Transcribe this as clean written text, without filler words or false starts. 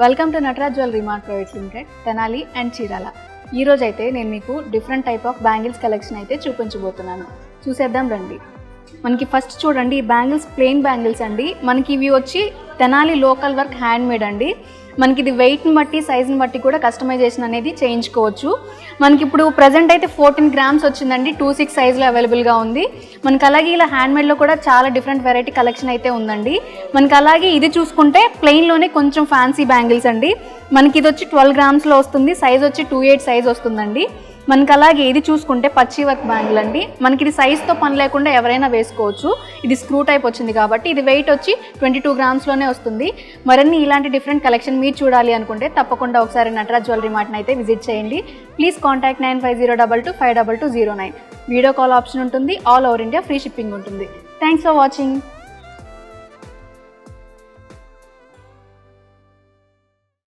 Welcome to Nataraj jewellery mart private limited, Tenali and Chirala. ఈరోజు అయితే నేను మీకు different type of bangles collection అయితే చూపించబోతున్నాను. చూసేద్దాం రండి. మనకి ఫస్ట్ చూడండి, ఈ బ్యాంగిల్స్ ప్లెయిన్ బ్యాంగిల్స్ అండి. మనకి ఇవి వచ్చి Tenali local work hand made అండి. మనకి ఇది వెయిట్ని బట్టి సైజుని బట్టి కూడా కస్టమైజేషన్ అనేది చేయించుకోవచ్చు. మనకి ఇప్పుడు ప్రజెంట్ అయితే 14 grams వచ్చిందండి. 2-6 సైజులో అవైలబుల్గా ఉంది. మనకి అలాగే ఇలా హ్యాండ్మేడ్లో కూడా చాలా డిఫరెంట్ వెరైటీ కలెక్షన్ అయితే ఉందండి. మనకి అలాగే ఇది చూసుకుంటే ప్లెయిన్లోనే కొంచెం ఫ్యాన్సీ బ్యాంగిల్స్ అండి. మనకి ఇది వచ్చి 12 grams వస్తుంది. సైజ్ వచ్చి 2/8 సైజ్ వస్తుందండి. మనకి అలాగే ఇది చూసుకుంటే పచ్చి వర్క్ బ్యాంగిల్ అండి. మనకి ఇది సైజ్తో పని లేకుండా ఎవరైనా వేసుకోవచ్చు. ఇది స్క్రూ టైప్ వచ్చింది కాబట్టి ఇది వెయిట్ వచ్చి 22 grams వస్తుంది. మరిన్ని ఇలాంటి డిఫరెంట్ కలెక్షన్ మీరు చూడాలి అనుకుంటే తప్పకుండా ఒకసారి నటరాజ్ జ్యువెలరీ మార్ట్ని అయితే విజిట్ చేయండి. Please contact 9502225209. Video call option ఉంటుంది. All over India free shipping ఉంటుంది. Thanks for watching.